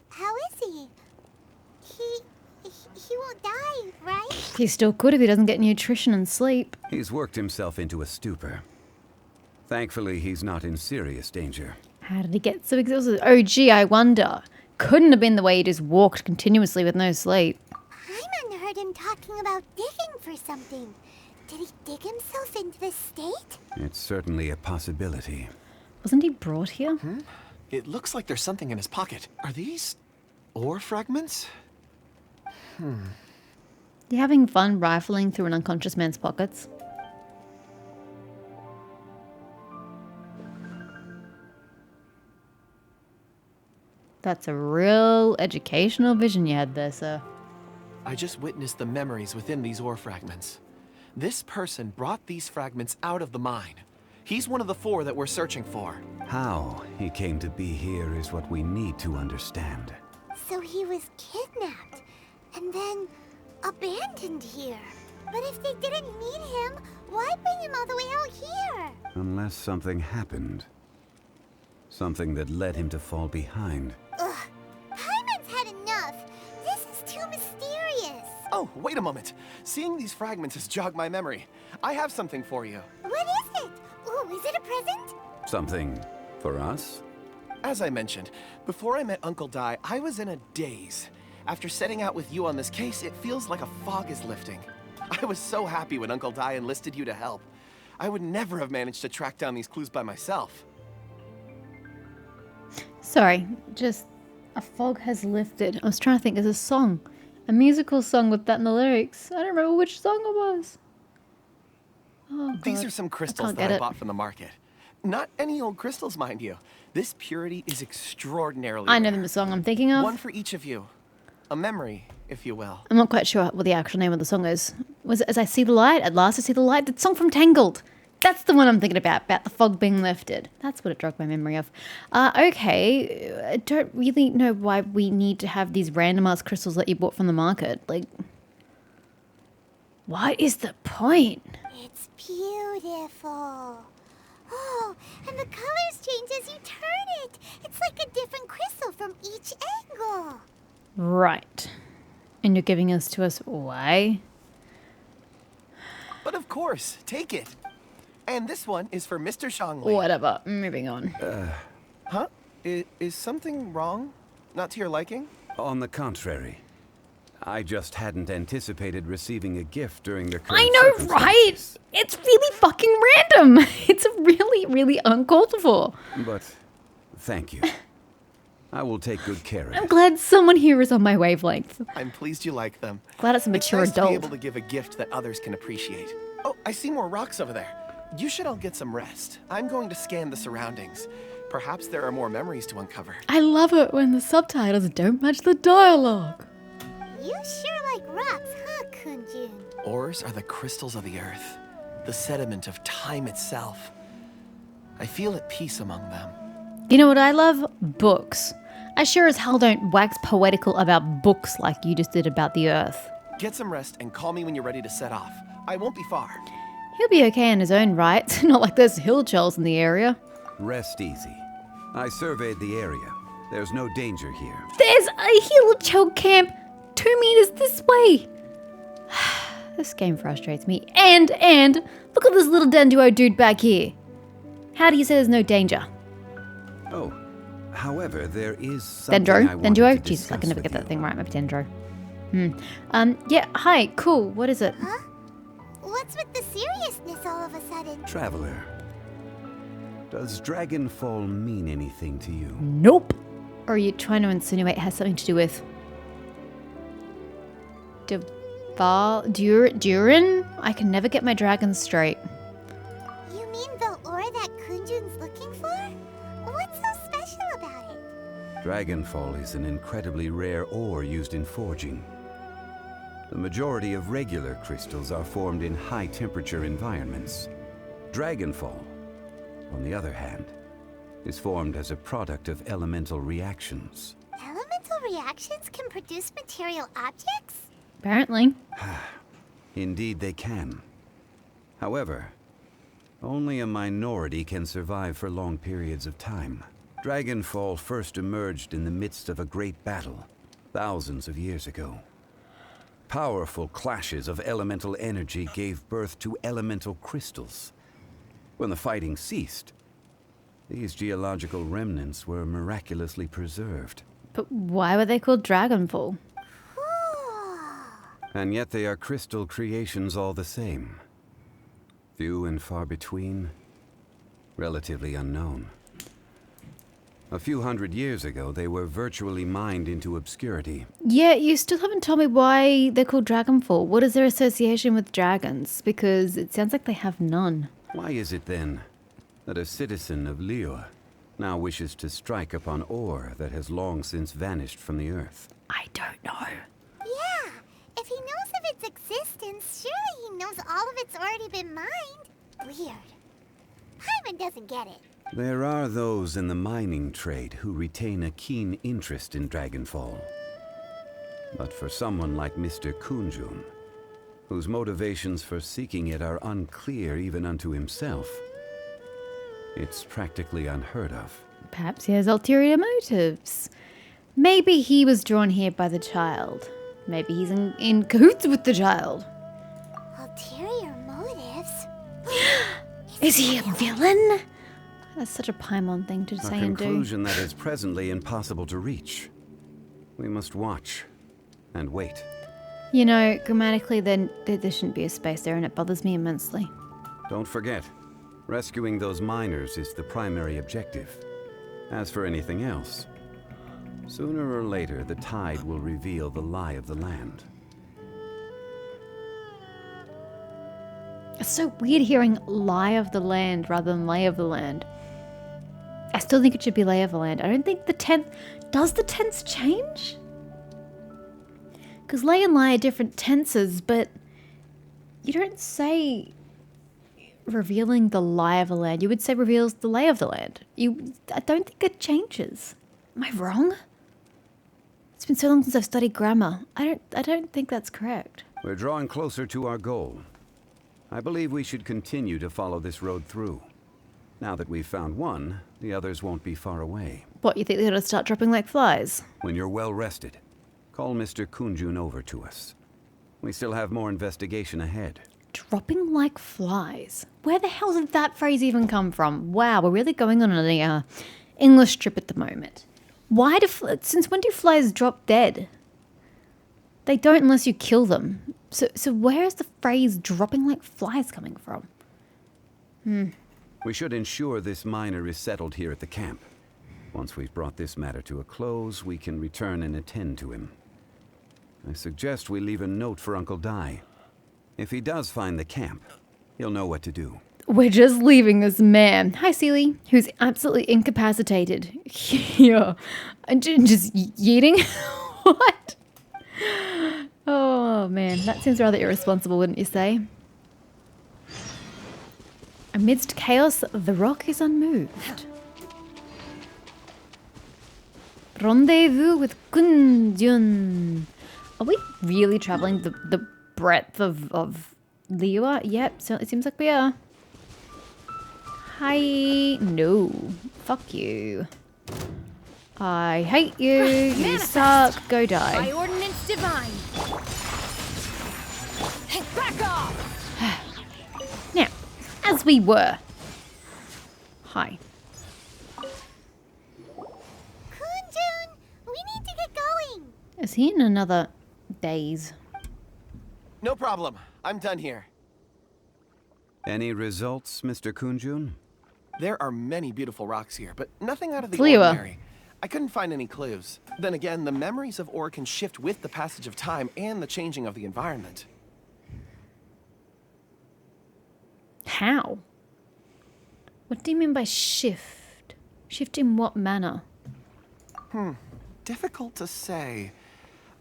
How is he? He won't die, right? He still could if he doesn't get nutrition and sleep. He's worked himself into a stupor. Thankfully, he's not in serious danger. How did he get so exhausted? Oh, gee, I wonder. Couldn't have been the way he just walked continuously with no sleep. Hyman heard him talking about digging for something. Did he dig himself into this state? It's certainly a possibility. Wasn't he brought here? It looks like there's something in his pocket. Are these ore fragments? You having fun rifling through an unconscious man's pockets? That's a real educational vision you had there, sir. I just witnessed the memories within these ore fragments. This person brought these fragments out of the mine. He's one of the 4 that we're searching for. How he came to be here is what we need to understand. So he was kidnapped and then abandoned here. But if they didn't need him, why bring him all the way out here? Unless something happened. Something that led him to fall behind. Ugh, Hyman's had enough. This is too mysterious. Oh, wait a moment. Seeing these fragments has jogged my memory. I have something for you. What is it? Ooh, is it a present? Something for us? As I mentioned, before I met Uncle Dai, I was in a daze. After setting out with you on this case, it feels like a fog is lifting. I was so happy when Uncle Dai enlisted you to help. I would never have managed to track down these clues by myself. Sorry, just a fog has lifted. I was trying to think of a song. A musical song with that in the lyrics. I don't remember which song it was. Oh, God. These are some crystals that I bought from the market. Not any old crystals, mind you. This purity is extraordinarily I know rare. the song I'm thinking of. One for each of you. A memory, if you will. I'm not quite sure what the actual name of the song is. Was it As I See the Light? At Last I See the Light? The song from Tangled. That's the one I'm thinking about the fog being lifted. That's what it jogged my memory of. Okay, I don't really know why we need to have these random-ass crystals that you bought from the market. Like, what is the point? It's beautiful. Oh, and the colors change as you turn it. It's like a different crystal from each angle. Right. And you're giving this to us why? But of course, take it. And this one is for Mr. Zhongli. Whatever. Moving on. Huh? Is something wrong? Not to your liking? On the contrary. I just hadn't anticipated receiving a gift during the current I know, right? circumstances. It's really fucking random. It's really, really uncalled for. But thank you. I will take good care of I'm it. glad someone here is on my wavelength. I'm pleased you like them. Glad it's a mature It's nice to be adult. able to give a gift that others can appreciate. Oh, I see more rocks over there. You should all get some rest. I'm going to scan the surroundings. Perhaps there are more memories to uncover. I love it when the subtitles don't match the dialogue. You sure like rocks, huh, Kunjun? Ores are the crystals of the earth, the sediment of time itself. I feel at peace among them. You know what I love? Books. I sure as hell don't wax poetical about books like you just did about the earth. Get some rest and call me when you're ready to set off. I won't be far. He'll be okay in his own right. Not like there's hill trolls in the area. Rest easy. I surveyed the area. There's no danger here. There's a hill troll camp 2 meters this way. This game frustrates me. And look at this little Denduo dude back here. How do you say there's no danger? Oh, however, there is something I wanted Denduo? to Jesus, I can discuss never with get that you. thing right. Maybe Dendro. Yeah, hi, cool. What is it? Huh? What's with the seriousness all of a sudden? Traveler, does Dragonfall mean anything to you? Nope. Or are you trying to insinuate it has something to do with Durin? I can never get my dragons straight. You mean the ore that Kunjun's looking for? What's so special about it? Dragonfall is an incredibly rare ore used in forging. The majority of regular crystals are formed in high-temperature environments. Dragonfall, on the other hand, is formed as a product of elemental reactions. Elemental reactions can produce material objects? Apparently. Indeed they can. However, Only a minority can survive for long periods of time. Dragonfall first emerged in the midst of a great battle, thousands of years ago. Powerful clashes of elemental energy gave birth to elemental crystals. When the fighting ceased, these geological remnants were miraculously preserved. But why were they called Dragonfall? And yet they are crystal creations all the same. Few and far between, relatively unknown. A few hundred years ago, they were virtually mined into obscurity. Yeah, you still haven't told me why they're called Dragonfall. What is their association with dragons? Because it sounds like they have none. Why is it then that a citizen of Liyue now wishes to strike upon ore that has long since vanished from the earth? I don't know. Yeah, if he knows of its existence, surely he knows all of it's already been mined. Weird. Paimon doesn't get it. There are those in the mining trade who retain a keen interest in Dragonfall. But for someone like Mr. Kunjun, whose motivations for seeking it are unclear even unto himself, it's practically unheard of. Perhaps he has ulterior motives. Maybe he was drawn here by the child. Maybe he's in cahoots with the child. Ulterior motives? Is he a villain? That's such a Paimon thing to A say and do. conclusion that is presently impossible to reach. We must watch and wait. You know, grammatically, then there shouldn't be a space there, and it bothers me immensely. Don't forget, rescuing those miners is the primary objective. As for anything else, sooner or later the tide will reveal the lie of the land. It's so weird hearing lie of the land rather than lay of the land. I still think it should be lay of the land. I don't think the tense... Does the tense change? Because lay and lie are different tenses, but you don't say revealing the lie of the land. You would say reveals the lay of the land. I don't think it changes. Am I wrong? It's been so long since I've studied grammar. I don't think that's correct. We're drawing closer to our goal. I believe we should continue to follow this road through. Now that we've found one, the others won't be far away. What, you think they're going to start dropping like flies? When you're well rested, call Mr. Kunjun over to us. We still have more investigation ahead. Dropping like flies? Where the hell did that phrase even come from? Wow, we're really going on an English trip at the moment. Since when do flies drop dead? They don't unless you kill them. So where is the phrase dropping like flies coming from? We should ensure this miner is settled here at the camp. Once we've brought this matter to a close, we can return and attend to him. I suggest we leave a note for Uncle Dai. If he does find the camp, he'll know what to do. We're just leaving this man, hi Seely, who's absolutely incapacitated. Yeah, and just yeeting? What? Oh man, that seems rather irresponsible, wouldn't you say? Amidst chaos, the rock is unmoved. Rendezvous with Kunjun. Are we really traveling the breadth of Liyue? Yep, so it seems like we are. Hi. No. Fuck you. I hate you. You suck. Go die. By ordinance divine. Back off! Now, as we were. Hi. Kunjun, we need to get going. Is he in another daze? No problem. I'm done here. Any results, Mr. Kunjun? There are many beautiful rocks here, but nothing out of the Liyue. ordinary. I couldn't find any clues. Then again, the memories of ore can shift with the passage of time and the changing of the environment. How? What do you mean by shift? Shift in what manner? Difficult to say.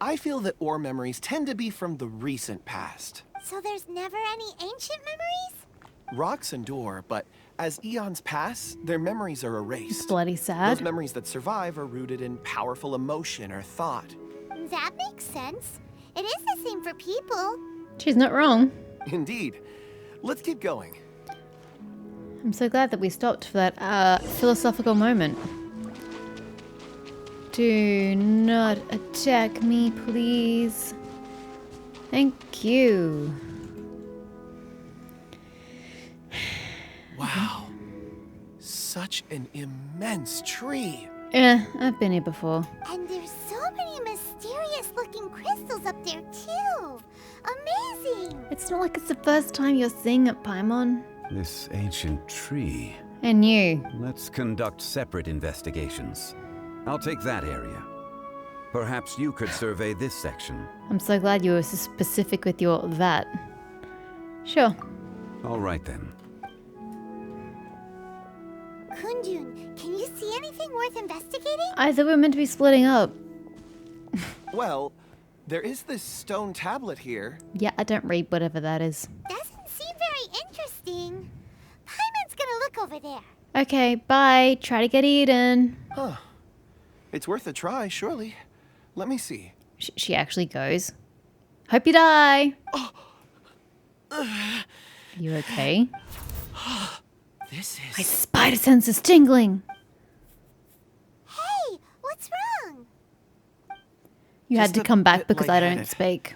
I feel that ore memories tend to be from the recent past. So there's never any ancient memories? Rocks endure, but as eons pass, their memories are erased. Bloody Those sad. memories that survive are rooted in powerful emotion or thought. That makes sense. It is the same for people. She's not wrong. Indeed. Let's keep going. I'm so glad that we stopped for that philosophical moment. Do not attack me, please. Thank you. Wow. Such an immense tree. Yeah, I've been here before. And there's so many mysterious looking crystals up there too. Amazing! It's not like it's the first time you're seeing it, Paimon. This ancient tree. And you. Let's conduct separate investigations. I'll take that area. Perhaps you could survey this section. I'm so glad you were so specific with your that. Sure. All right then. Kunjun, can you see anything worth investigating? I thought we were meant to be splitting up. Well, there is this stone tablet here. Yeah, I don't read whatever that is. Doesn't seem very interesting. Paimon's gonna look over there. Okay, bye. Try to get Eden. Huh. It's worth a try, surely. Let me see. She actually goes. Hope you die. You okay? This My is... spider sense is tingling. Hey, what's wrong? You had Just to a come back bit because I don't lightheaded. speak.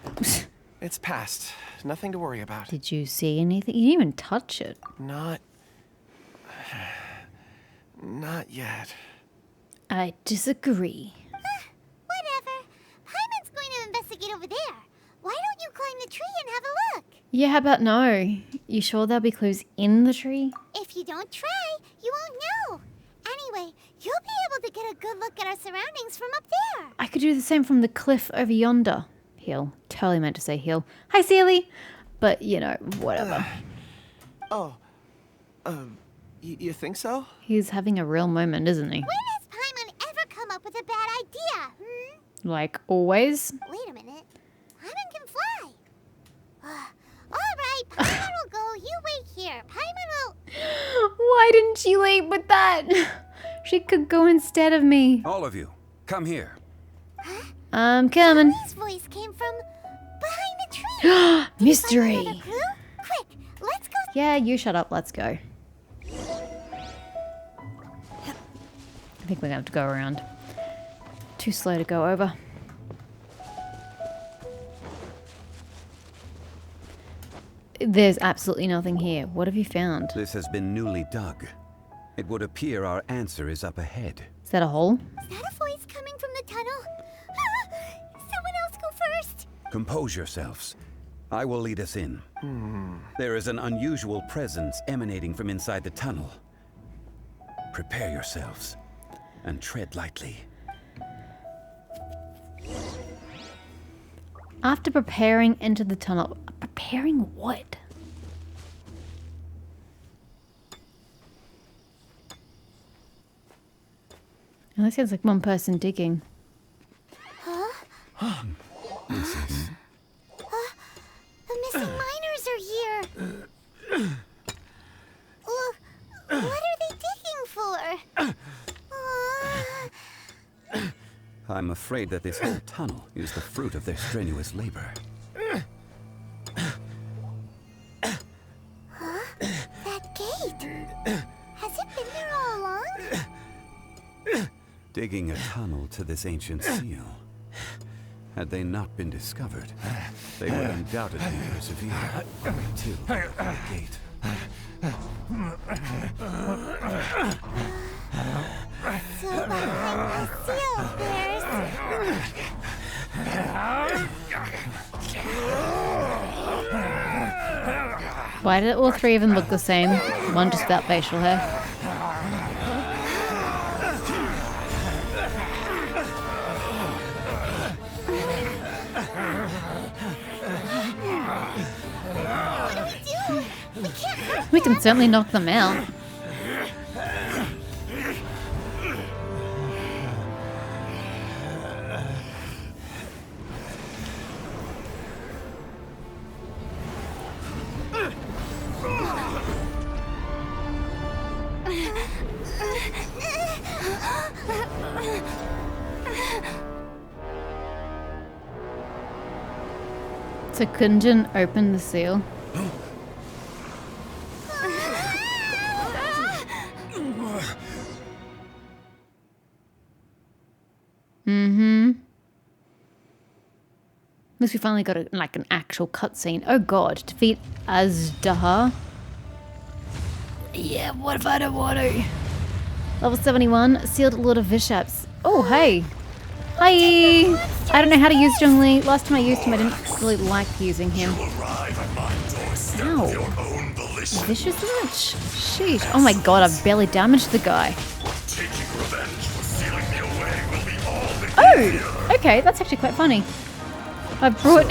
It's past. Nothing to worry about. Did you see anything? You didn't even touch it. Not yet. I disagree. Whatever. Paimon's going to investigate over there. Why don't you climb the tree and have a look? Yeah, how about no? You sure there'll be clues in the tree? If you don't try, you won't know. Anyway, you'll be able to get a good look at our surroundings from up there. I could do the same from the cliff over yonder. Hill. Totally meant to say hill. Hi, Sealy. But, you know, whatever. Oh. You think so? He's having a real moment, isn't he? When has Paimon ever come up with a bad idea, Like always. Wait a minute. Paimon can fly. All right, Paimon will go. You wait here. Paimon will... Why didn't she lead with that? She could go instead of me. All of you, come here. I'm coming. His voice came from behind the tree. Did you find Mystery. another clue? Quick, let's go. Yeah, you shut up. Let's go. I think we're going to have to go around. Too slow to go over. There's absolutely nothing here. What have you found? This has been newly dug. It would appear our answer is up ahead. Is that a hole? Is that a voice coming from the tunnel? Someone else go first. Compose yourselves. I will lead us in. There is an unusual presence emanating from inside the tunnel. Prepare yourselves and tread lightly. After preparing into the tunnel. Preparing what? Oh, that sounds like one person digging. This is... The missing miners are here. What are they digging for? I'm afraid that this whole tunnel is the fruit of their strenuous labor. That gate. Has it been there all along? Digging a tunnel to this ancient seal. Had they not been discovered, they would undoubtedly persevere till the gate. So behind the seal, there's... Why did all three of them look the same? One just without facial hair. What do we do? We can't hurt We can certainly knock them out. So Kunjin opened the seal. Unless we finally got like an actual cutscene. Oh god, defeat Azdaha. Yeah, what if I don't want to? Level 71, sealed Lord of Vishaps. Oh, hey. Hi! I don't know how to use Zhongli. Last time I used him, I didn't really like using him. Ow. Vicious Lich. Sheesh. Oh my god, I've barely damaged the guy. Oh! Okay, that's actually quite funny. I brought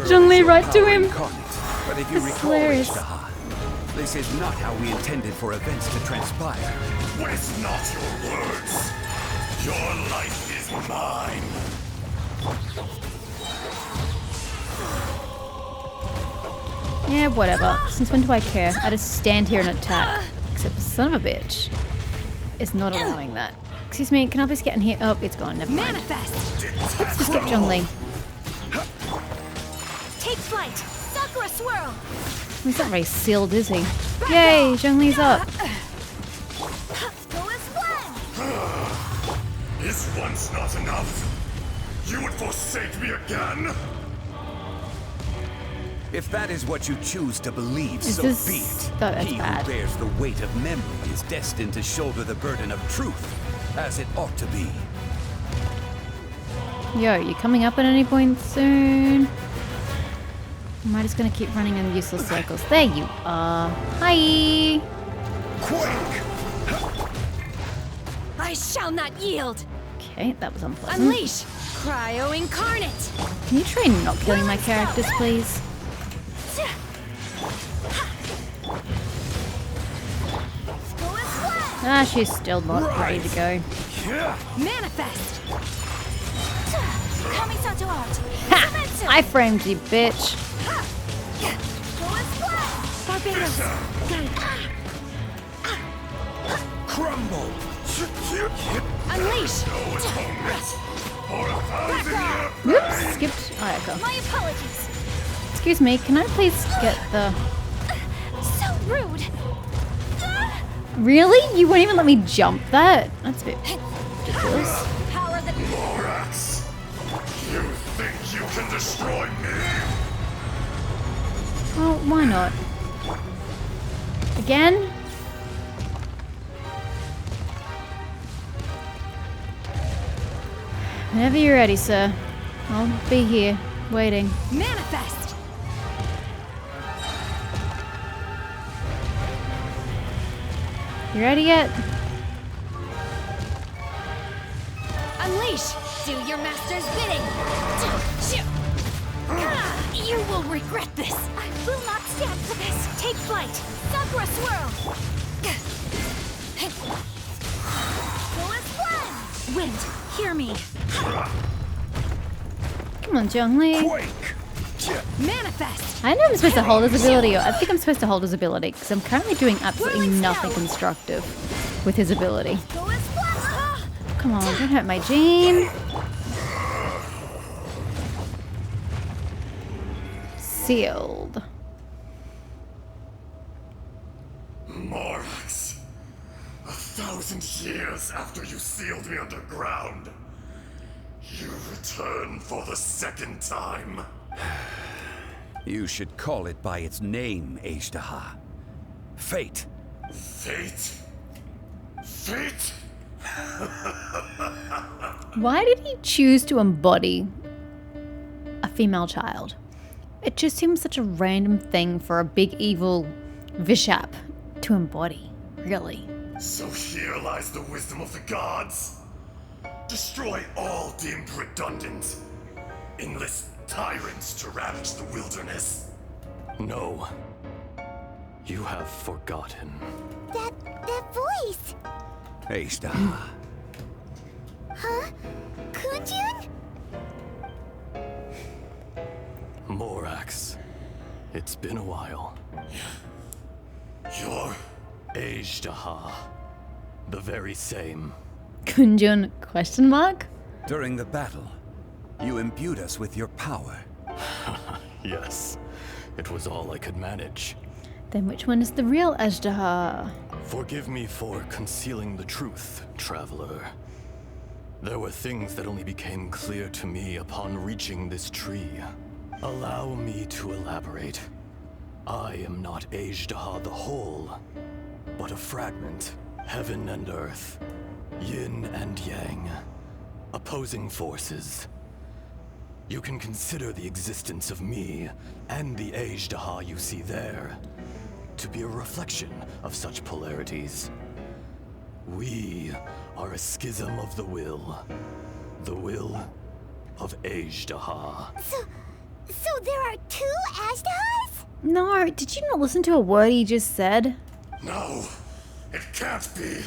Zhongli right to him. But if you That's recall, hilarious. Ishtaha, this is not how we intended for events to transpire. Waste not your words. Your life is mine. Yeah, whatever. Since when do I care? I just stand here and attack. Except the son of a bitch is not allowing that. Excuse me, can I please get in here? Oh, it's gone. Never mind. Manifest. Let's just get Zhongli. Take flight. Sakura swirl. He's not very sealed, is he? Yay, Zhongli's up. Go as one. Is once not enough? You would forsake me again? If that is what you choose to believe, Is so this- be it. Oh, that's He bad. who bears the weight of memory is destined to shoulder the burden of truth, as it ought to be. Yo, you coming up at any point soon? Am I just gonna keep running in useless circles? There you are. Hi! Quake! I shall not yield. Okay, that was unpleasant. Unleash. Cryo incarnate. Can you try not killing my characters, please? Go as one. Ah, she's still not ready to go. Manifest. Kamisato art. Ha! I framed you, bitch. Go as one. Barbados. Crumble! Unleash. Whoops, skipped Ayaka. My apologies. Excuse me, can I please get the... So rude. Really? You won't even let me jump that? That's a bit ridiculous. Power that. Morax, you think you can destroy me? Well, why not? Again? Whenever you're ready, sir. I'll be here, waiting. Manifest. You ready yet? Unleash. Do your master's bidding. You will regret this. I will not stand for this. Take flight. Sakura swirl. Go as one. Wind, hear me. Come on, Zhongli. Quake! Manifest. I know I'm supposed to hold his ability, or I think I'm supposed to hold his ability, because I'm currently doing absolutely Whirling nothing spell. constructive with his ability. Go as one. Come on, don't hurt my Jean. Sealed. Morax, 1,000 years after you sealed me underground, you return for the second time. You should call it by its name, Ishtaha. Fate. Fate? Fate? Why did he choose to embody a female child? It just seems such a random thing for a big evil Vishap to embody, really. So here lies the wisdom of the gods. Destroy all deemed redundant. Enlist tyrants to ravage the wilderness. No. You have forgotten. That voice. Ishtaha. Huh? Kunjun? Morax. It's been a while. You're... Ishtaha. The very same. Kunjun, question mark? During the battle, you imbued us with your power. Yes. It was all I could manage. Then which one is the real Azdaha? Forgive me for concealing the truth, traveler. There were things that only became clear to me upon reaching this tree. Allow me to elaborate. I am not Azhdaha the whole, but a fragment. Heaven and earth, yin and yang, opposing forces. You can consider the existence of me and the Azhdaha you see there to be a reflection of such polarities. We are a schism of the will of Azhdaha. So there are two Ashdahs? No, did you not listen to a word he just said? No, it can't be.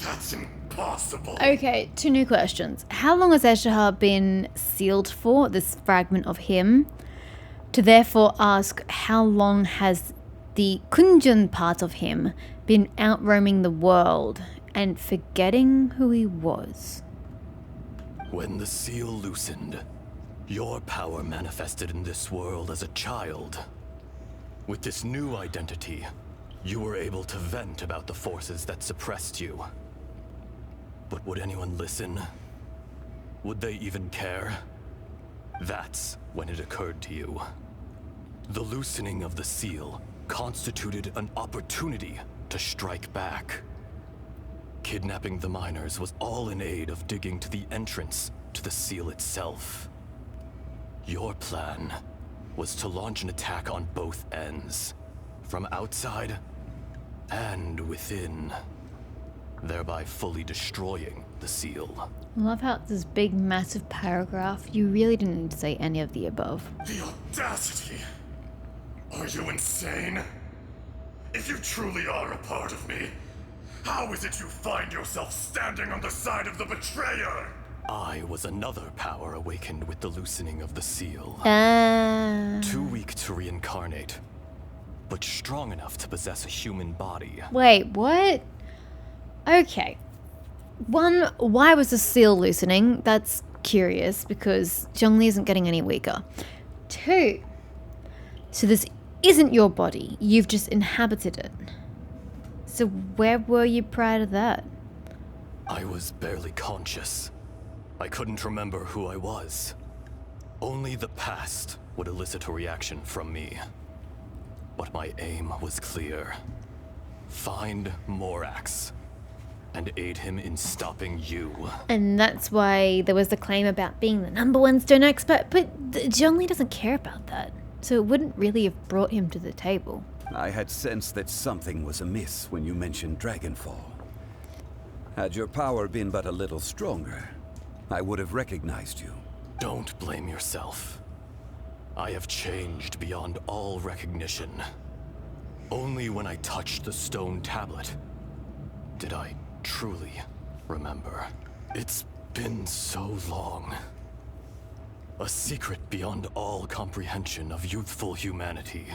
That's impossible. Okay, two new questions. How long has Azhdaha been sealed for, this fragment of him? To therefore ask, how long has the Kunjun part of him been out roaming the world and forgetting who he was? When the seal loosened, your power manifested in this world as a child. With this new identity, you were able to vent about the forces that suppressed you. But would anyone listen? Would they even care? That's when it occurred to you. The loosening of the seal constituted an opportunity to strike back. Kidnapping the miners was all in aid of digging to the entrance to the seal itself. Your plan was to launch an attack on both ends, from outside and within, thereby fully destroying the seal. I love how it's this big, massive paragraph. You really didn't need to say any of the above. The audacity! Are you insane? If you truly are a part of me, how is it you find yourself standing on the side of the betrayer? I was another power awakened with the loosening of the seal. Too weak to reincarnate, but strong enough to possess a human body. Wait, what? Okay. One, why was the seal loosening? That's curious because Zhongli isn't getting any weaker. Two, so this isn't your body. You've just inhabited it. So where were you prior to that? I was barely conscious. I couldn't remember who I was. Only the past would elicit a reaction from me. But my aim was clear. Find Morax and aid him in stopping you. And that's why there was the claim about being the #1 stone expert, but Zhongli doesn't care about that. So it wouldn't really have brought him to the table. I had sensed that something was amiss when you mentioned Dragonfall. Had your power been but a little stronger, I would have recognized you. Don't blame yourself. I have changed beyond all recognition. Only when I touched the stone tablet did I truly remember. It's been so long. A secret beyond all comprehension of youthful humanity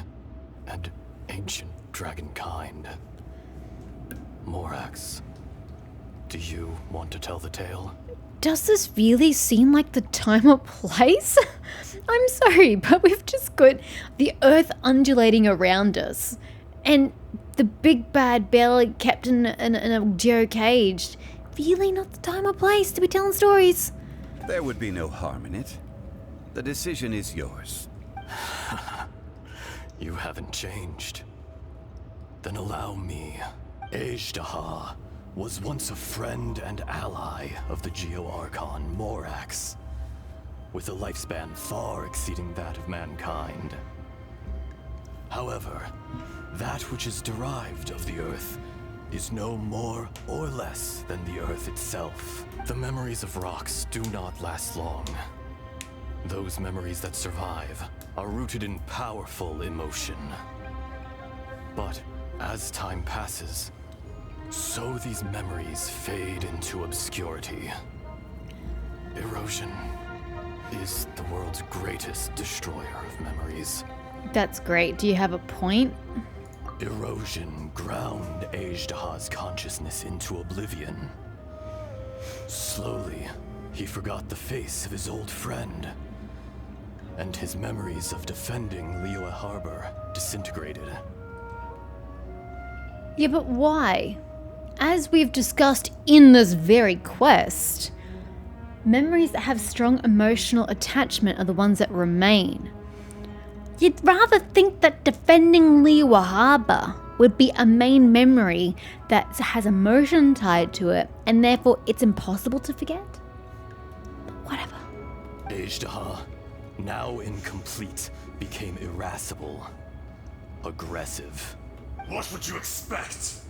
and ancient dragonkind. Morax, do you want to tell the tale? Does this really seem like the time or place? I'm sorry, but we've just got the earth undulating around us. And the big bad bear kept in a geocaged. Really not the time or place to be telling stories. There would be no harm in it. The decision is yours. You haven't changed. Then allow me. Azhdaha was once a friend and ally of the Geo-Archon Morax, with a lifespan far exceeding that of mankind. However, that which is derived of the Earth is no more or less than the Earth itself. The memories of rocks do not last long. Those memories that survive are rooted in powerful emotion. But as time passes, so these memories fade into obscurity. Erosion is the world's greatest destroyer of memories. That's great. Do you have a point? Erosion ground Azhdaha's consciousness into oblivion. Slowly, he forgot the face of his old friend, and his memories of defending Liyue Harbor disintegrated. Yeah, but why? as we've discussed in this very quest, memories that have strong emotional attachment are the ones that remain. You'd rather think that defending Liwa Harbor would be a main memory that has emotion tied to it, and therefore it's impossible to forget? But whatever. Aether, now incomplete, became irascible, aggressive. What would you expect?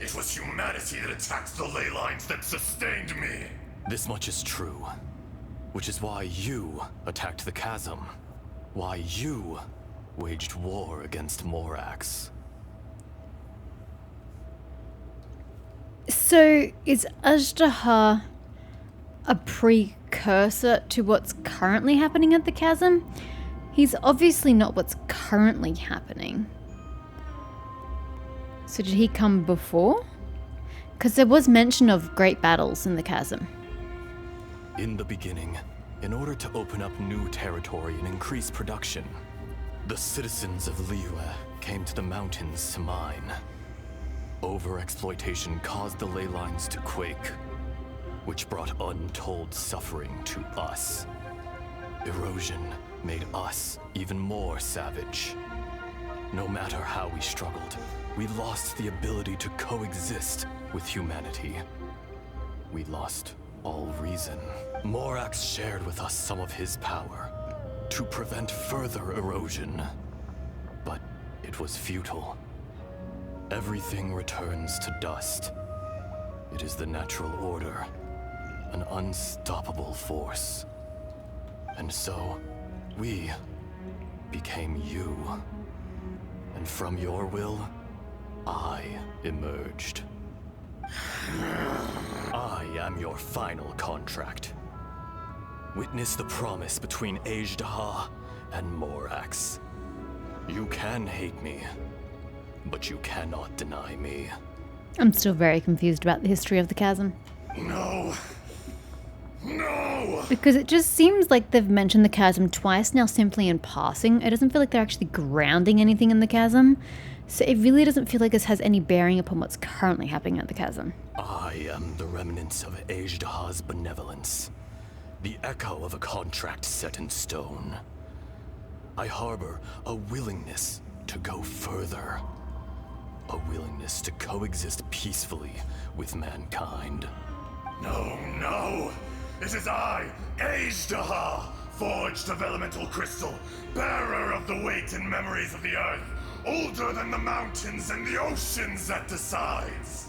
It was humanity that attacked the ley lines that sustained me. This much is true, which is why you attacked the chasm. Why you waged war against Morax. So is Ajdaha a precursor to what's currently happening at the chasm? He's obviously not what's currently happening. So did he come before? Because there was mention of great battles in the chasm. In the beginning, in order to open up new territory and increase production, the citizens of Liyue came to the mountains to mine. Overexploitation caused the ley lines to quake, which brought untold suffering to us. Erosion made us even more savage. No matter how we struggled, we lost the ability to coexist with humanity. We lost all reason. Morax shared with us some of his power to prevent further erosion, but it was futile. Everything returns to dust. It is the natural order, an unstoppable force. And so, we became you. And from your will, I emerged. I am your final contract. Witness the promise between Aether and Morax. You can hate me, but you cannot deny me. I'm still very confused about the history of the chasm. No. No! Because it just seems like they've mentioned the chasm twice now simply in passing. It doesn't feel like they're actually grounding anything in the chasm. So it really doesn't feel like this has any bearing upon what's currently happening at the chasm. I am the remnants of Aether's benevolence. The echo of a contract set in stone. I harbor a willingness to go further. A willingness to coexist peacefully with mankind. No, no! It is I, Aether, forged of elemental crystal, bearer of the weight and memories of the earth, older than the mountains and the oceans that decides.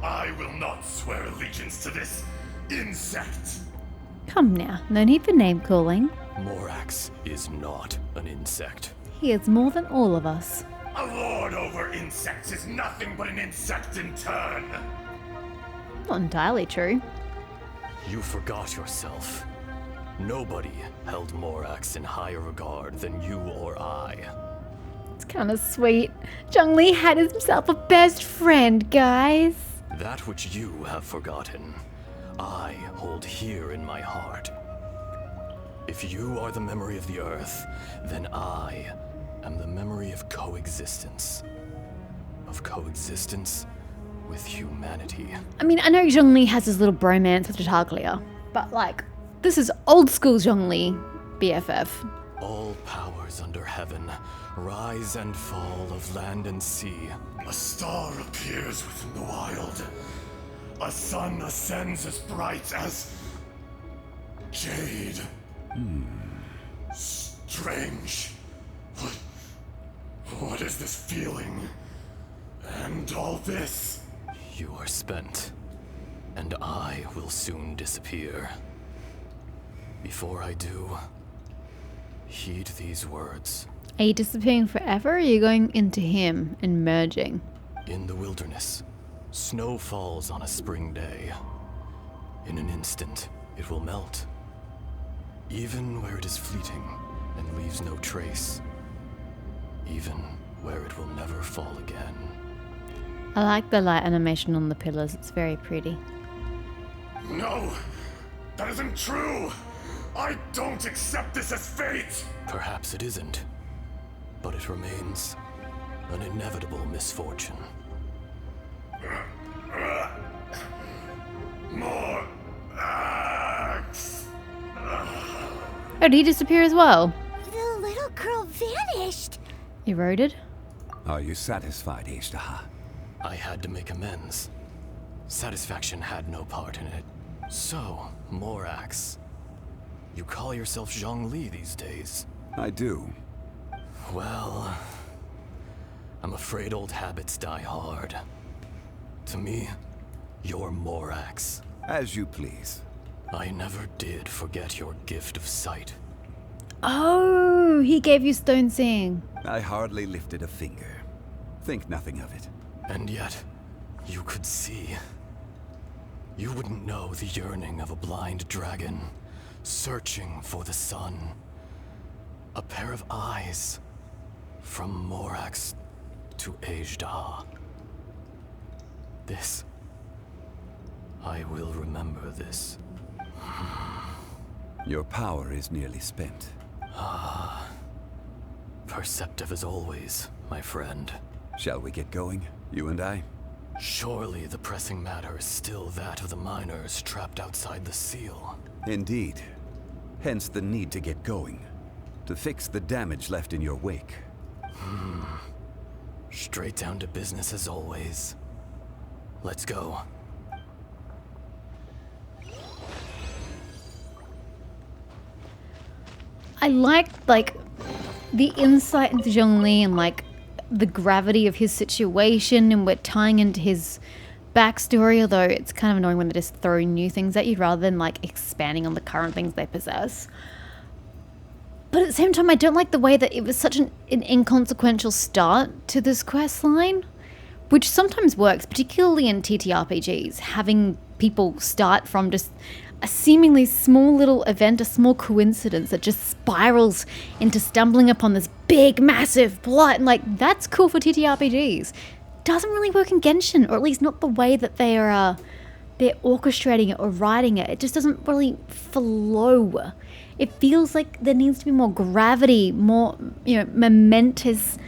I will not swear allegiance to this insect. Come now, no need for name calling. Morax is not an insect. He is more than all of us. A lord over insects is nothing but an insect in turn. Not entirely true. You forgot yourself. Nobody held Morax in higher regard than you or I. It's kind of sweet. Zhongli had himself a best friend, guys. That which you have forgotten, I hold here in my heart. If you are the memory of the earth, then I am the memory of coexistence. Of coexistence with humanity. I mean, I know Zhongli has his little bromance with Tartaglia, but like, this is old school Zhongli BFF. All powers under heaven, rise and fall of land and sea. A star appears within the wild. A sun ascends as bright as jade. Strange. What is this feeling? And all this? You are spent, and I will soon disappear. Before I do, heed these words. Are you disappearing forever, or are you going into him and merging? In the wilderness, snow falls on a spring day. In an instant, it will melt. Even where it is fleeting and leaves no trace. Even where it will never fall again. I like the light animation on the pillars. It's very pretty. No! That isn't true! I don't accept this as fate! Perhaps it isn't, but it remains an inevitable misfortune. Oh, did he disappear as well? The little girl vanished. Eroded? Are you satisfied, Ishtaha? I had to make amends. Satisfaction had no part in it. So, Morax, you call yourself Zhongli these days? I do. Well, I'm afraid old habits die hard. To me, you're Morax. As you please. I never did forget your gift of sight. Oh, he gave you stone seeing. I hardly lifted a finger. Think nothing of it. And yet, you could see. You wouldn't know the yearning of a blind dragon, searching for the sun. A pair of eyes, from Morax to Aether. This. I will remember this. Your power is nearly spent. Perceptive as always, my friend. Shall we get going, you and I? Surely the pressing matter is still that of the miners trapped outside the seal. Indeed. Hence the need to get going. To fix the damage left in your wake. Straight down to business as always. Let's go. I liked, like, the insight into Zhongli and, like, the gravity of his situation, and we're tying into his backstory, although it's kind of annoying when they just throw new things at you rather than, like, expanding on the current things they possess. But at the same time, I don't like the way that it was such an inconsequential start to this quest line, which sometimes works, particularly in TTRPGs, having people start from just a seemingly small little event, a small coincidence that just spirals into stumbling upon this big, massive plot. And, like, that's cool for TTRPGs. Doesn't really work in Genshin, or at least not the way that they're orchestrating it or writing it. It just doesn't really flow. It feels like there needs to be more gravity, more, momentous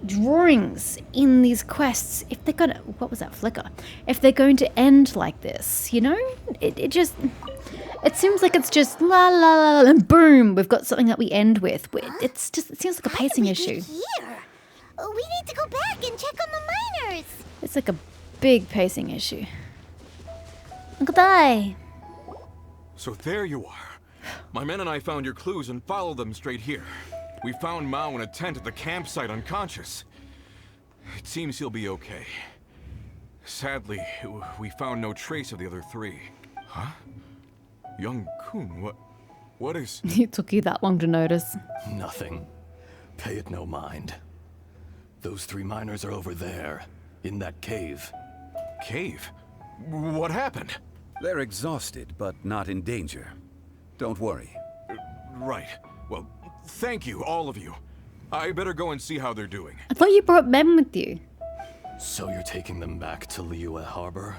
drawings in these quests. If they're gonna, what was that flicker? If they're going to end like this, it seems like it's just la la la la, and boom, we've got something that we end with. It seems like a pacing issue. Here? We need to go back and check on the miners. It's like a big pacing issue. Uncle Dai. So there you are. My men and I found your clues and followed them straight here. We found Mao in a tent at the campsite unconscious. It seems he'll be okay. Sadly, we found no trace of the other three. Huh? Young Kun, what is... It took you that long to notice. Nothing. Pay it no mind. Those three miners are over there, in that cave. Cave? What happened? They're exhausted, but not in danger. Don't worry. Right. Well, thank you, all of you. I better go and see how they're doing. I thought you brought Ben with you. So you're taking them back to Liyue Harbor?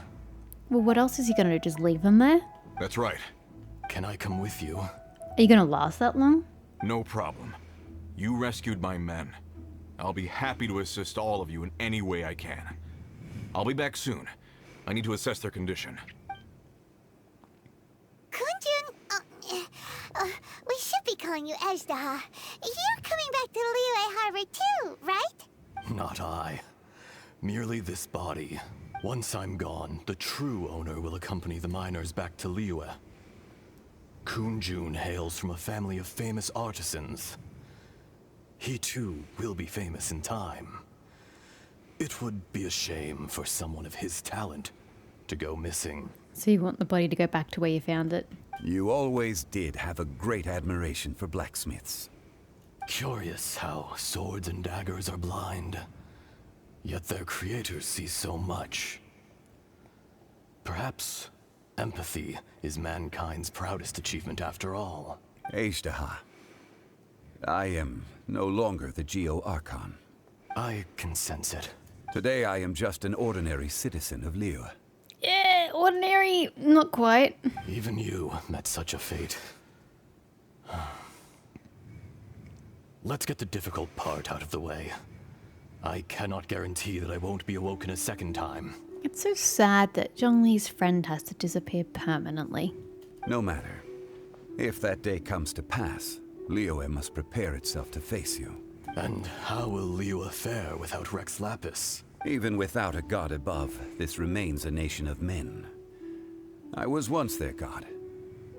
Well, what else is he gonna do? Just leave them there? That's right. Can I come with you? Are you gonna last that long? No problem. You rescued my men. I'll be happy to assist all of you in any way I can. I'll be back soon. I need to assess their condition. Kunjun, we should be calling you Ezda. You're coming back to Liyue Harbor too, right? Not I. Merely this body. Once I'm gone, the true owner will accompany the miners back to Liyue. Kunjun hails from a family of famous artisans. He too will be famous in time. It would be a shame for someone of his talent to go missing. So you want the body to go back to where you found it? You always did have a great admiration for blacksmiths. Curious how swords and daggers are blind, yet their creators see so much. Perhaps empathy is mankind's proudest achievement after all. Ishtaha, I am no longer the Geo-Archon. I can sense it. Today I am just an ordinary citizen of Liyue. Yeah, ordinary, not quite. Even you met such a fate. Let's get the difficult part out of the way. I cannot guarantee that I won't be awoken a second time. It's so sad that Zhongli's friend has to disappear permanently. No matter. If that day comes to pass, Liyue must prepare itself to face you. And how will Liyue fare without Rex Lapis? Even without a god above, this remains a nation of men. I was once their god.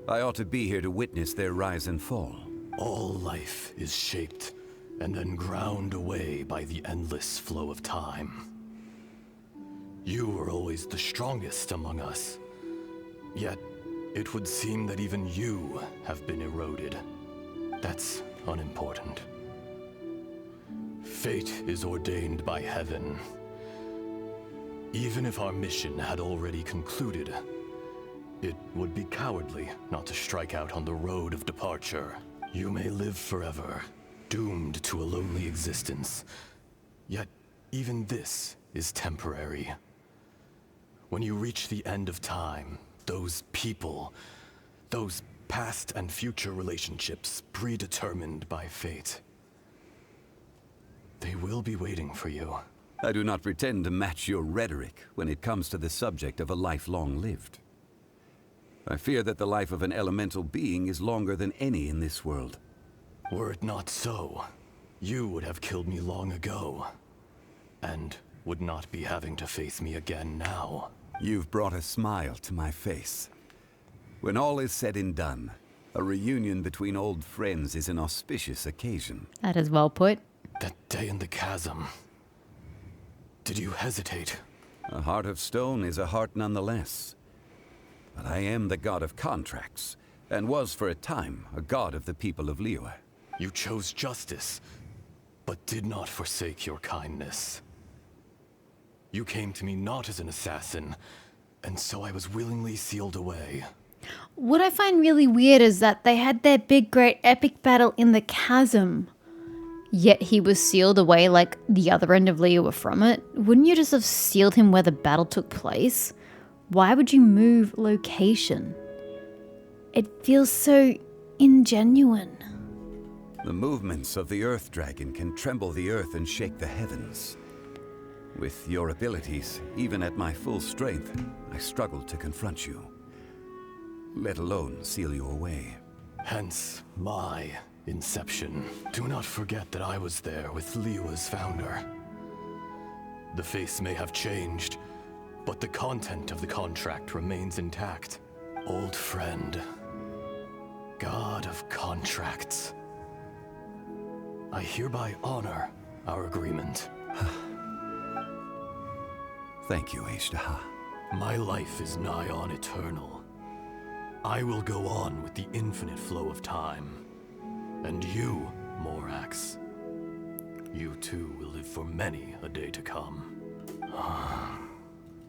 I ought to be here to witness their rise and fall. All life is shaped and then ground away by the endless flow of time. You were always the strongest among us. Yet, it would seem that even you have been eroded. That's unimportant. Fate is ordained by heaven. Even if our mission had already concluded, it would be cowardly not to strike out on the road of departure. You may live forever, doomed to a lonely existence. Yet, even this is temporary. When you reach the end of time, those people, those past and future relationships predetermined by fate, they will be waiting for you. I do not pretend to match your rhetoric when it comes to the subject of a life long lived. I fear that the life of an elemental being is longer than any in this world. Were it not so, you would have killed me long ago, and would not be having to face me again now. You've brought a smile to my face. When all is said and done, a reunion between old friends is an auspicious occasion. That is well put. That day in the chasm. Did you hesitate? A heart of stone is a heart nonetheless. But I am the god of contracts, and was for a time a god of the people of Liyue. You chose justice, but did not forsake your kindness. You came to me not as an assassin, and so I was willingly sealed away. What I find really weird is that they had their big, great, epic battle in the chasm, yet he was sealed away like the other end of Liyue from it. Wouldn't you just have sealed him where the battle took place? Why would you move location? It feels so ingenuine. The movements of the Earth Dragon can tremble the earth and shake the heavens. With your abilities, even at my full strength, I struggled to confront you, let alone seal you away. Hence my inception. Do not forget that I was there with Liyue's founder. The face may have changed, but the content of the contract remains intact. Old friend, god of contracts, I hereby honor our agreement. Thank you, Aether. My life is nigh on eternal. I will go on with the infinite flow of time. And you, Morax, you too will live for many a day to come.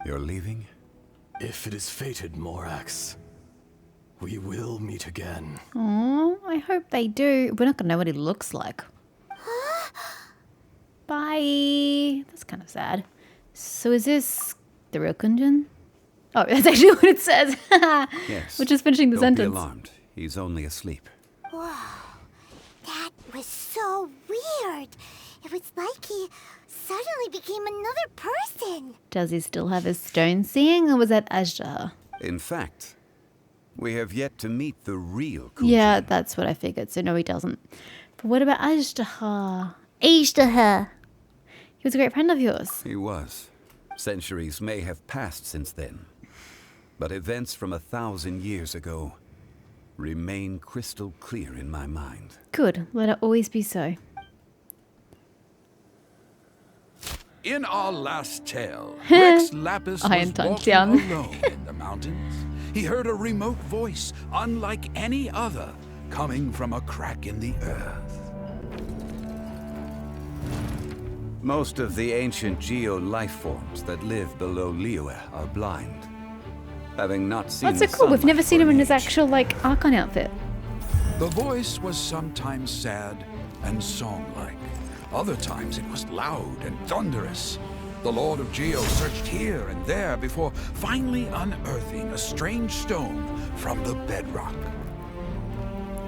You're leaving? If it is fated, Morax, we will meet again. Oh, I hope they do. We're not going to know what he looks like. Bye. That's kind of sad. So is this the real Kunjin? Oh, that's actually what it says. Yes. We're just finishing the Don't sentence. be alarmed. He's only asleep. Whoa, that was so weird. It was like he suddenly became another person. Does he still have his stone seeing, or was that Aether? In fact, we have yet to meet the real Kunjin. Yeah, that's what I figured. So no, he doesn't. But what about Aether? Aether. He was a great friend of yours. He was. Centuries may have passed since then, but events from 1,000 years ago remain crystal clear in my mind. Good. Let it always be so. In our last tale, Rex Lapis Iron was tongue walking down. alone in the mountains. He heard a remote voice, unlike any other, coming from a crack in the earth. Most of the ancient geo-life forms that live below Liyue are blind. Having not seen That's so cool. We've sunlight never seen for him in an his age. actual, like, Archon outfit. The voice was sometimes sad and song-like. Other times it was loud and thunderous. The Lord of Geo searched here and there before finally unearthing a strange stone from the bedrock.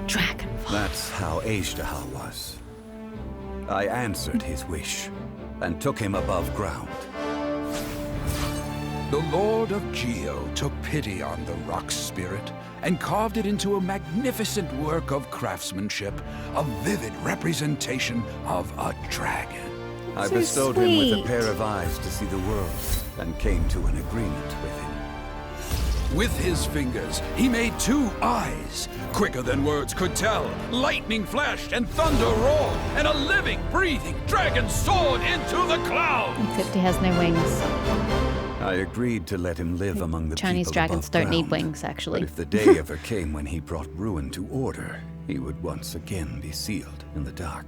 Dragonfly. That's how Aether was. I answered his wish and took him above ground. The Lord of Geo took pity on the rock spirit and carved it into a magnificent work of craftsmanship, a vivid representation of a dragon. I So bestowed him with a sweet. pair of eyes to see the world and came to an agreement with him. With his fingers, he made 2 eyes, quicker than words could tell, lightning flashed and thunder roared, and a living, breathing dragon soared into the clouds. Except he has no wings. I agreed to let him live among the Chinese people dragons above don't need ground. wings, actually. But if the day ever came when he brought ruin to order, he would once again be sealed in the dark.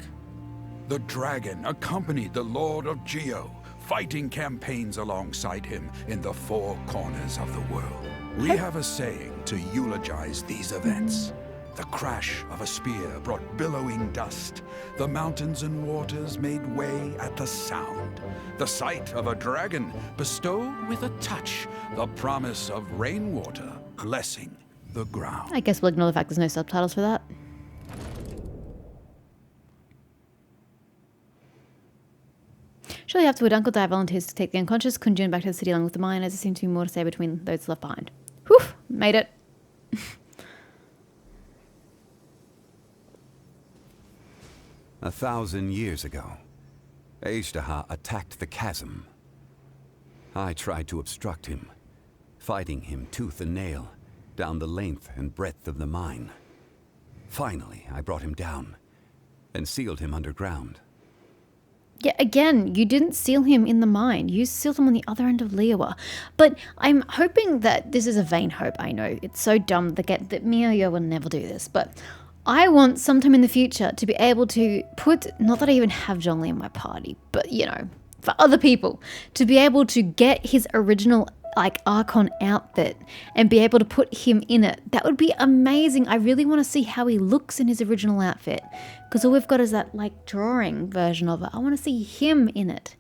The dragon accompanied the Lord of Geo, fighting campaigns alongside him in the 4 corners of the world. We have a saying to eulogize these events. The crash of a spear brought billowing dust. The mountains and waters made way at the sound. The sight of a dragon bestowed with a touch the promise of rainwater blessing the ground. I guess we'll ignore the fact there's no subtitles for that. Shortly afterward, Uncle Di volunteers to take the unconscious Kunjun back to the city along with the mine, as there seems to be more to say between those left behind. Whew! Made it. A 1,000 years ago, Aether attacked the chasm. I tried to obstruct him, fighting him tooth and nail down the length and breadth of the mine. Finally, I brought him down and sealed him underground. Yeah, again, you didn't seal him in the mine. You sealed him on the other end of Liyue. But I'm hoping that this is a vain hope. I know it's so dumb that Miyo will never do this, but I want sometime in the future to be able to put, not that I even have Zhongli in my party, but you know, for other people, to be able to get his original like Archon outfit and be able to put him in it. That would be amazing. I really want to see how he looks in his original outfit, because all we've got is that like drawing version of it. I want to see him in it.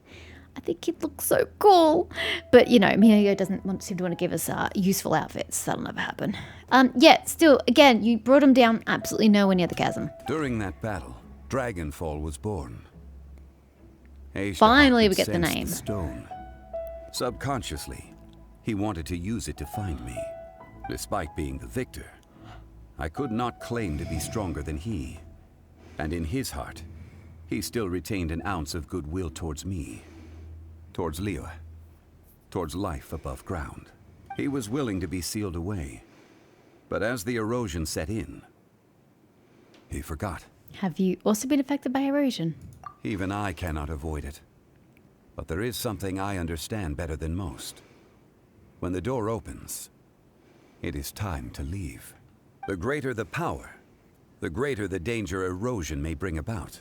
I think he'd look so cool. But you know, Miyo doesn't seem to want to give us useful outfits. That'll never happen. Yeah, still, again, you brought him down absolutely nowhere near the chasm. During that battle, Dragonfall was born. Aether Finally, we could get the sense name. Stone. Subconsciously, he wanted to use it to find me. Despite being the victor, I could not claim to be stronger than he. And in his heart, he still retained an ounce of goodwill towards me. Towards Liyue. Towards life above ground. He was willing to be sealed away. But as the erosion set in, he forgot. Have you also been affected by erosion? Even I cannot avoid it. But there is something I understand better than most. When the door opens, it is time to leave. The greater the power, the greater the danger erosion may bring about.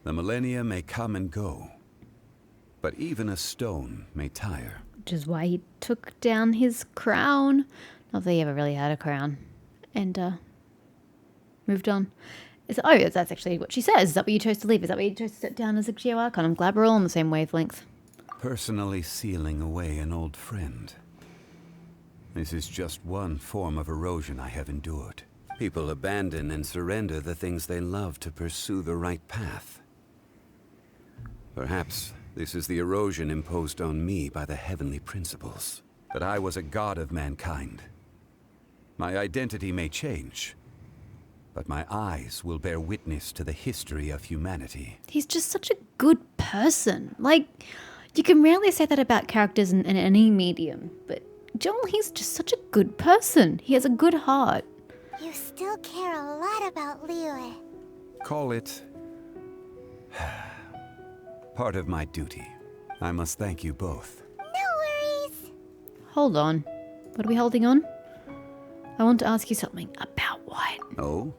The millennia may come and go, but even a stone may tire. Which is why he took down his crown. Not that he ever really had a crown. And moved on. That's actually what she says. Is that what you chose to leave? Is that what you chose to sit down as a Geo Archon? I'm glad we're all on the same wavelength. Personally sealing away an old friend. This is just one form of erosion I have endured. People abandon and surrender the things they love to pursue the right path. Perhaps this is the erosion imposed on me by the heavenly principles. That I was a god of mankind. My identity may change, but my eyes will bear witness to the history of humanity. He's just such a good person. Like, you can rarely say that about characters in any medium, but Joel, he's just such a good person. He has a good heart. You still care a lot about Liyue. Call it part of my duty. I must thank you both. No worries. Hold on. What are we holding on? I want to ask you something. About what? Oh?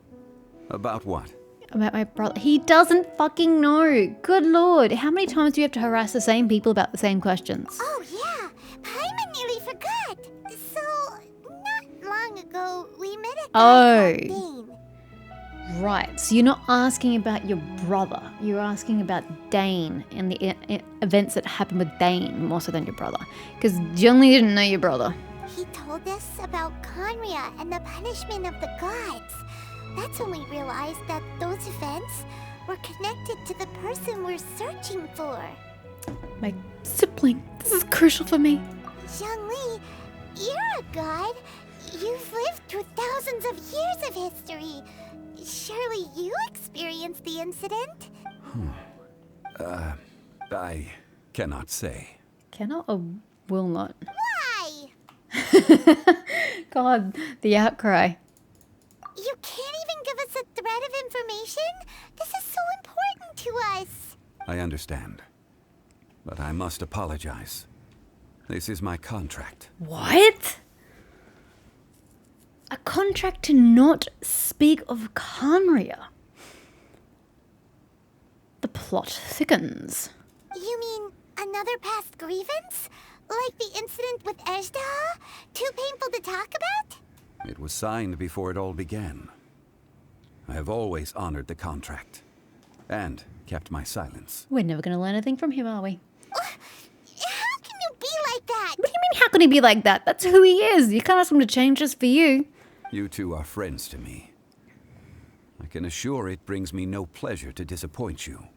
About what? About my brother. He doesn't fucking know. Good lord. How many times do you have to harass the same people about the same questions? Oh yeah, Paimon nearly forgot. So, not long ago, we met a guy called Dane. Right. So you're not asking about your brother. You're asking about Dane and the events that happened with Dane more so than your brother. Because you only didn't know your brother. He told us about Conria and the punishment of the gods. That's when we realized that those events were connected to the person we're searching for. My sibling. This is crucial for me. Zhongli, you're a god. You've lived through thousands of years of history. Surely you experienced the incident? I cannot say. Cannot or will not? Why? God, the outcry. You can't even give us a thread of information? This is so important to us. I understand. But I must apologize. This is my contract. What? A contract to not speak of Khaenri'ah. The plot thickens. You mean another past grievance? Like the incident with Ejdah? Too painful to talk about? It was signed before it all began. I have always honored the contract. And kept my silence. We're never going to learn anything from him, are we? How can you be like that? What do you mean, how can he be like that? That's who he is. You can't ask him to change just for you. You two are friends to me. I can assure it brings me no pleasure to disappoint you.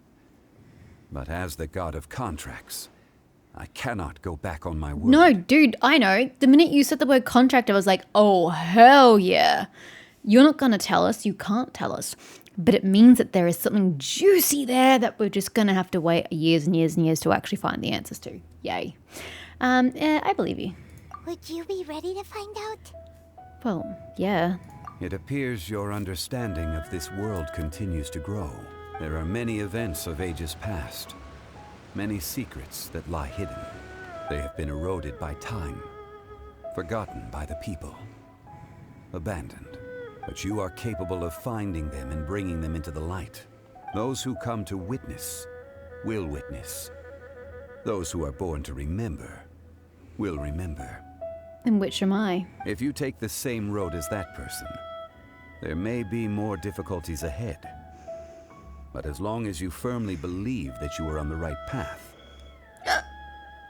But as the god of contracts, I cannot go back on my word. No, dude, I know. The minute you said the word contract, I was like, oh, hell yeah. You're not going to tell us. You can't tell us. But it means that there is something juicy there that we're just going to have to wait years and years and years to actually find the answers to. Yay. Yeah, I believe you. Would you be ready to find out? Well, yeah. It appears your understanding of this world continues to grow. There are many events of ages past. Many secrets that lie hidden. They have been eroded by time. Forgotten by the people. Abandoned. But you are capable of finding them and bringing them into the light. Those who come to witness will witness. Those who are born to remember will remember. And which am I? If you take the same road as that person, there may be more difficulties ahead. But as long as you firmly believe that you are on the right path,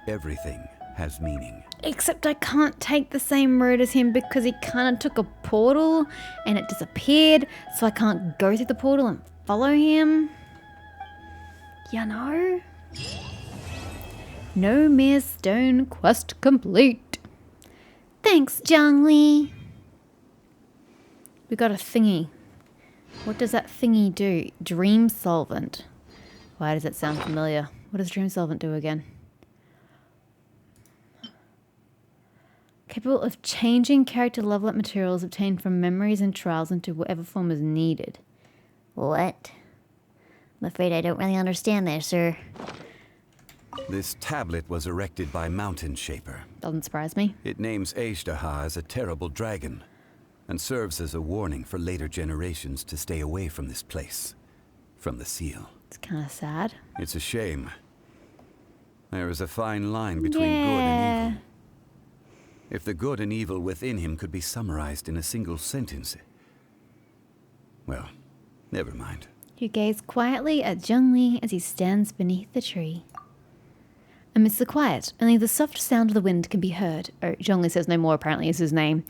everything has meaning. Except I can't take the same road as him because he kind of took a portal and it disappeared, so I can't go through the portal and follow him. You know? No mere stone, quest complete. Thanks, Zhongli. We got a thingy. What does that thingy do? Dream solvent. Why does it sound familiar? What does dream solvent do again? Capable of changing character level up materials obtained from memories and trials into whatever form is needed. What? I'm afraid I don't really understand there, sir. This tablet was erected by Mountain Shaper. Doesn't surprise me. It names Ejdah as a terrible dragon, and serves as a warning for later generations to stay away from this place, from the seal. It's kind of sad. It's a shame. There is a fine line between good and evil. If the good and evil within him could be summarized in a single sentence... Well, never mind. You gaze quietly at Zhongli as he stands beneath the tree. Amidst the quiet, only the soft sound of the wind can be heard. Oh, Zhongli says no more, apparently is his name.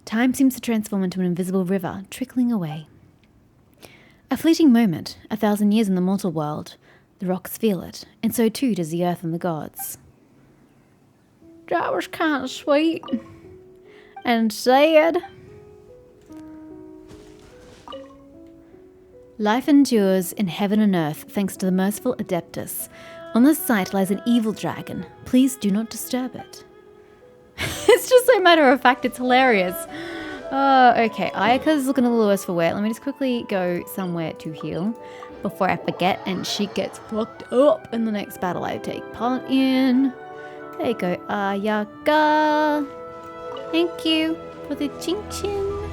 Time seems to transform into an invisible river, trickling away. A fleeting moment, 1,000 years in the mortal world. The rocks feel it, and so too does the earth and the gods. That was kind of sweet. And sad. Life endures in heaven and earth thanks to the merciful Adeptus. On this site lies an evil dragon. Please do not disturb it. It's just so matter of fact, it's hilarious. Okay, Ayaka's looking a little worse for wear. Let me just quickly go somewhere to heal before I forget and she gets fucked up in the next battle I take part in. There you go, Ayaka. Thank you for the chin chin.